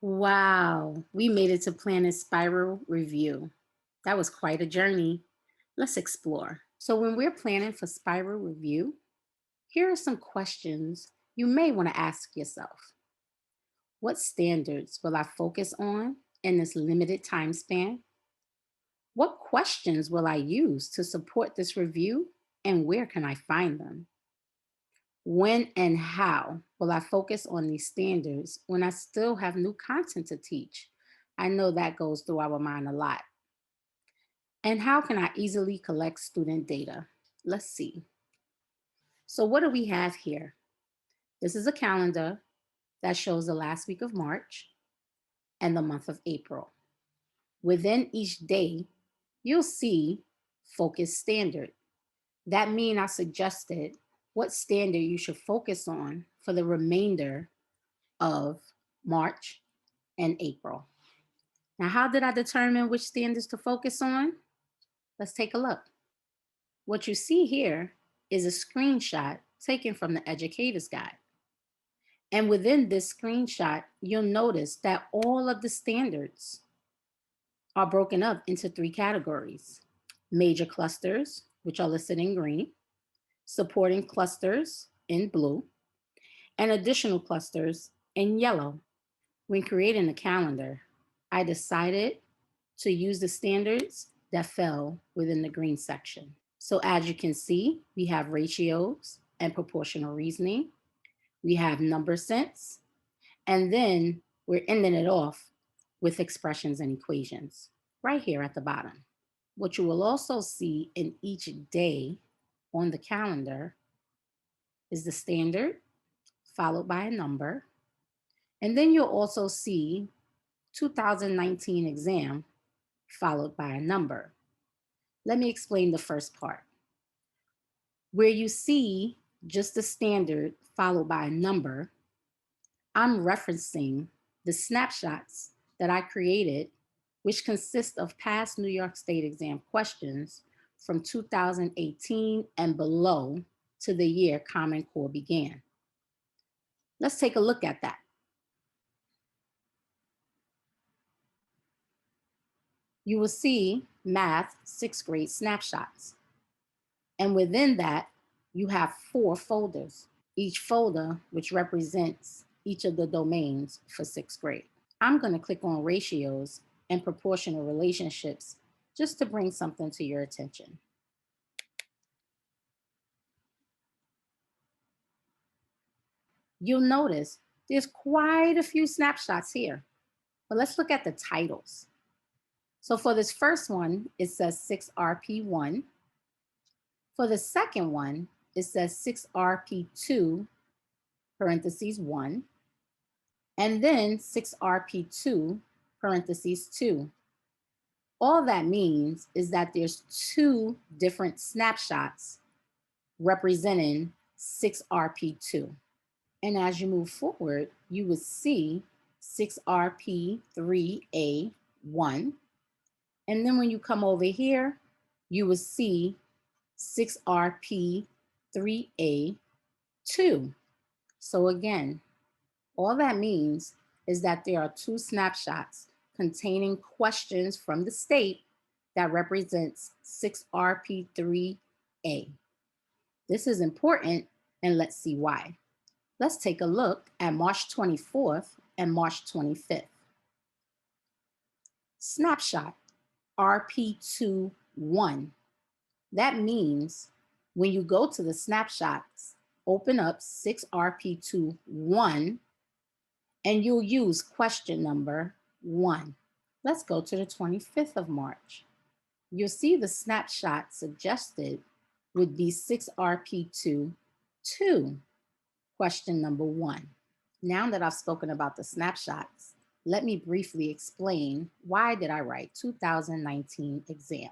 Wow, we made it to Planet Spiral Review. That was quite a journey. Let's explore. So, when we're planning for Spiral Review, here are some questions you may want to ask yourself. What standards will I focus on in this limited time span? What questions will I use to support this review, and where can I find them? When and how will I focus on these standards when I still have new content to teach? I know that goes through our mind a lot. And how can I easily collect student data? Let's see. So, what do we have here? This is a calendar that shows the last week of March and the month of April. Within each day, you'll see focus standard. That means I suggested what standard you should focus on for the remainder of March and April. Now, how did I determine which standards to focus on? Let's take a look. What you see here is a screenshot taken from the Educator's Guide. And within this screenshot, you'll notice that all of the standards are broken up into three categories: major clusters, which are listed in green, supporting clusters in blue, and additional clusters in yellow. When creating the calendar, I decided to use the standards that fell within the green section. So as you can see, we have ratios and proportional reasoning, we have number sense, and then we're ending it off with expressions and equations right here at the bottom. What you will also see in each day on the calendar is the standard followed by a number. And then you'll also see 2019 exam followed by a number. Let me explain the first part. Where you see just the standard followed by a number, I'm referencing the snapshots that I created, which consist of past New York State exam questions from 2018 and below to the year Common Core began. Let's take a look at that. You will see math sixth grade snapshots. And within that, you have 4 folders, each folder which represents each of the domains for sixth grade. I'm going to click on ratios and proportional relationships just to bring something to your attention. You'll notice there's quite a few snapshots here, but let's look at the titles. So for this first one, it says 6RP1. For the second one, it says 6RP2, parentheses 1, and then 6RP2, parentheses 2. All that means is that there's 2 different snapshots representing 6RP2. And as you move forward, you would see 6RP3A1. And then when you come over here, you would see 6RP3A2. So again, all that means is that there are 2 snapshots containing questions from the state that represents 6RP3A. This is important, and let's see why. Let's take a look at March 24th and March 25th. Snapshot RP21. That means when you go to the snapshots, open up 6RP21 and you'll use question number 1. Let's go to the 25th of March. You'll see the snapshot suggested would be 6RP2, 2, question number 1. Now that I've spoken about the snapshots, let me briefly explain why did I write 2019 exam.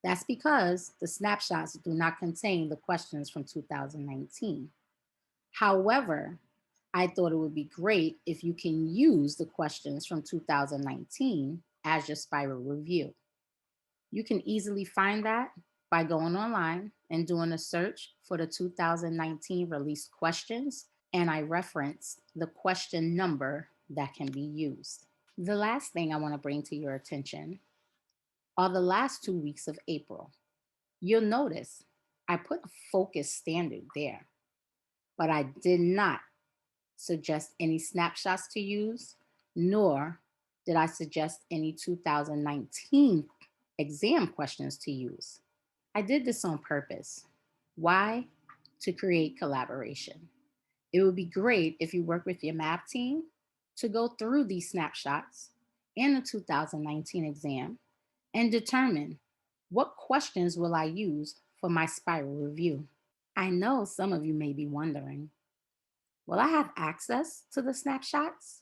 That's because the snapshots do not contain the questions from 2019. However, I thought it would be great if you can use the questions from 2019 as your spiral review. You can easily find that by going online and doing a search for the 2019 released questions, and I referenced the question number that can be used. The last thing I want to bring to your attention are the last 2 weeks of April. You'll notice I put a focus standard there, but I did not suggest any snapshots to use, nor did I suggest any 2019 exam questions to use. I did this on purpose. Why? To create collaboration. It would be great if you work with your math team to go through these snapshots and the 2019 exam and determine what questions will I use for my spiral review. I know some of you may be wondering, will I have access to the snapshots?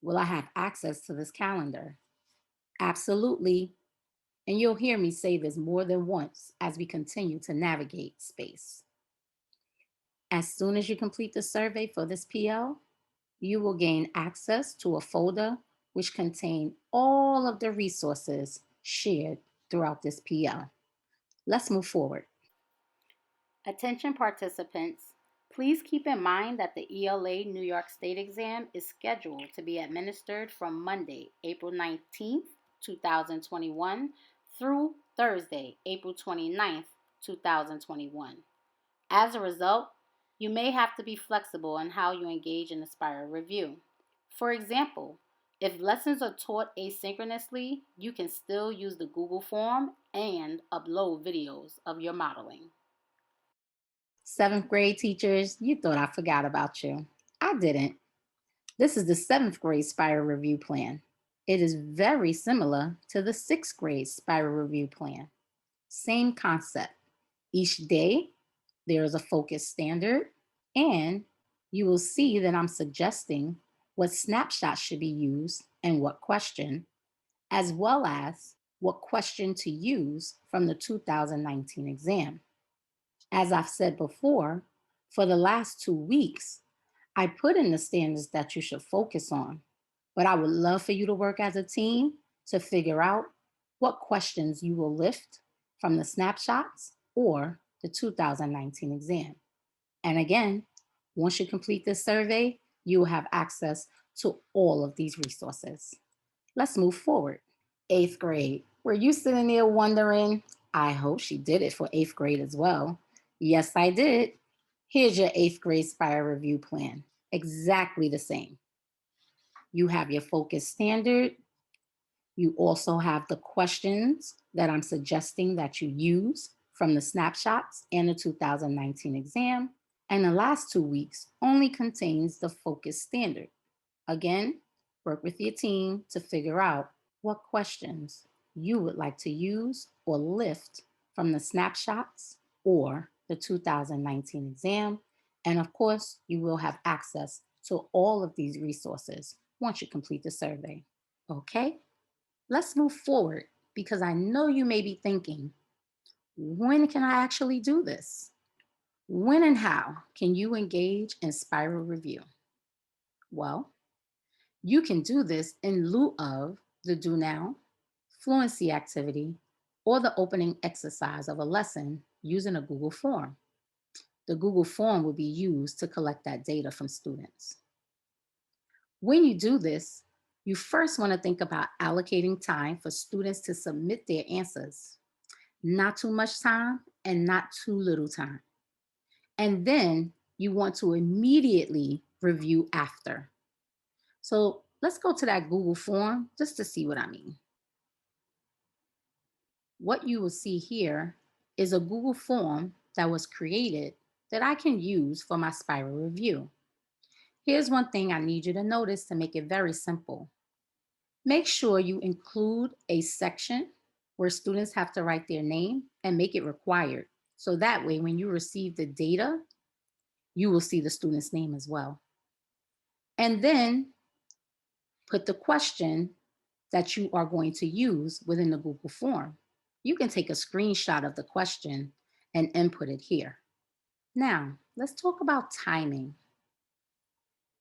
Will I have access to this calendar? Absolutely. And you'll hear me say this more than once as we continue to navigate space. As soon as you complete the survey for this PL, you will gain access to a folder which contain all of the resources shared throughout this PL. Let's move forward. Attention participants, please keep in mind that the ELA New York State exam is scheduled to be administered from Monday, April 19th, 2021 through Thursday, April 29th, 2021. As a result, you may have to be flexible on how you engage in the spiral review. For example, if lessons are taught asynchronously, you can still use the Google form and upload videos of your modeling. 7th grade teachers, you thought I forgot about you. I didn't. This is the 7th grade spiral review plan. It is very similar to the 6th grade spiral review plan. Same concept. Each day, there is a focus standard, and you will see that I'm suggesting what snapshot should be used and what question, as well as what question to use from the 2019 exam. As I've said before, for the last 2 weeks, I put in the standards that you should focus on, but I would love for you to work as a team to figure out what questions you will lift from the snapshots or the 2019 exam. And again, once you complete this survey, you will have access to all of these resources. Let's move forward. 8th grade. Were you sitting there wondering, I hope she did it for 8th grade as well? Yes, I did. Here's your 8th grade spiral review plan. Exactly the same. You have your focus standard. You also have the questions that I'm suggesting that you use from the snapshots and the 2019 exam. And the last 2 weeks only contains the focus standard. Again, work with your team to figure out what questions you would like to use or lift from the snapshots or the 2019 exam. And of course, you will have access to all of these resources once you complete the survey. Okay, let's move forward because I know you may be thinking, when can I actually do this? When and how can you engage in spiral review? Well, you can do this in lieu of the do now, fluency activity, or the opening exercise of a lesson using a Google form. The Google form will be used to collect that data from students. When you do this, you first want to think about allocating time for students to submit their answers. Not too much time and not too little time. And then you want to immediately review after. So let's go to that Google form just to see what I mean. What you will see here is a Google form that was created that I can use for my spiral review. Here's one thing I need you to notice to make it very simple. Make sure you include a section where students have to write their name and make it required. So that way, when you receive the data, you will see the student's name as well. And then put the question that you are going to use within the Google form. You can take a screenshot of the question and input it here. Now, let's talk about timing.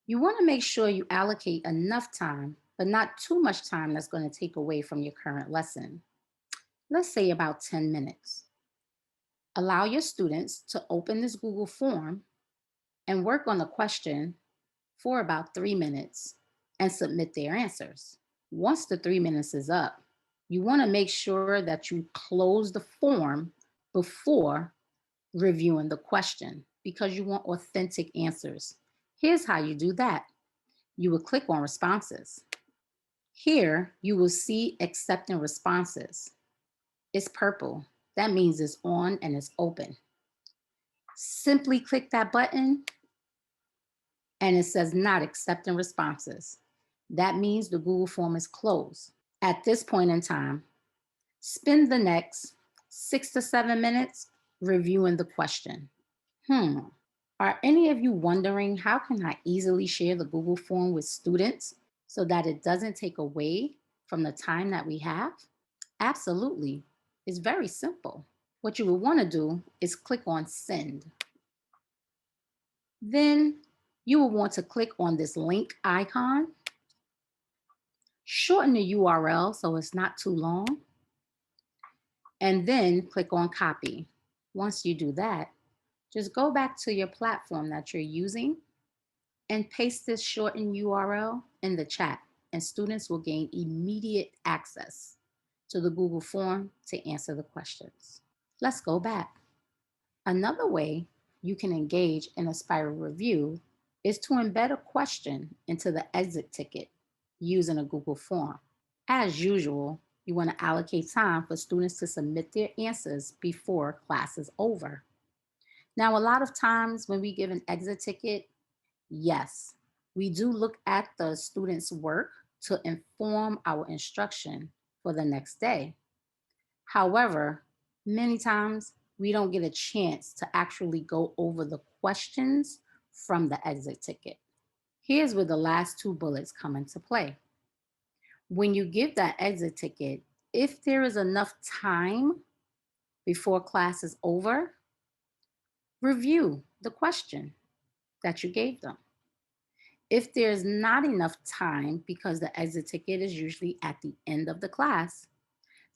You want to make sure you allocate enough time, but not too much time that's going to take away from your current lesson. Let's say about 10 minutes. Allow your students to open this Google form and work on the question for about 3 minutes and submit their answers. Once the 3 minutes is up, you want to make sure that you close the form before reviewing the question because you want authentic answers. Here's how you do that. You will click on responses. Here, you will see accepting responses. It's purple. That means it's on and it's open. Simply click that button and it says not accepting responses. That means the Google form is closed. At this point in time, spend the next 6 to 7 minutes reviewing the question. Are any of you wondering how can I easily share the Google form with students so that it doesn't take away from the time that we have? Absolutely. It's very simple. What you will want to do is click on send. Then you will want to click on this link icon, shorten the URL so it's not too long, and then click on copy. Once you do that, just go back to your platform that you're using and paste this shortened URL in the chat, and students will gain immediate access to the Google form to answer the questions. Let's go back. Another way you can engage in a spiral review is to embed a question into the exit ticket using a Google form. As usual, you want to allocate time for students to submit their answers before class is over. Now, a lot of times when we give an exit ticket, yes, we do look at the student's work to inform our instruction for the next day. However, many times we don't get a chance to actually go over the questions from the exit ticket. Here's where the last two bullets come into play. When you give that exit ticket, if there is enough time before class is over, review the question that you gave them. If there's not enough time because the exit ticket is usually at the end of the class,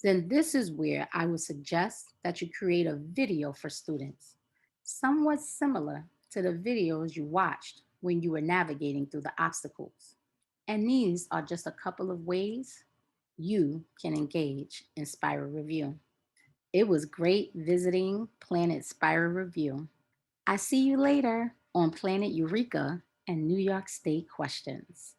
then this is where I would suggest that you create a video for students, somewhat similar to the videos you watched when you were navigating through the obstacles. And these are just a couple of ways you can engage in Spiral Review. It was great visiting Planet Spiral Review. I see you later on Planet Eureka and New York State Questions.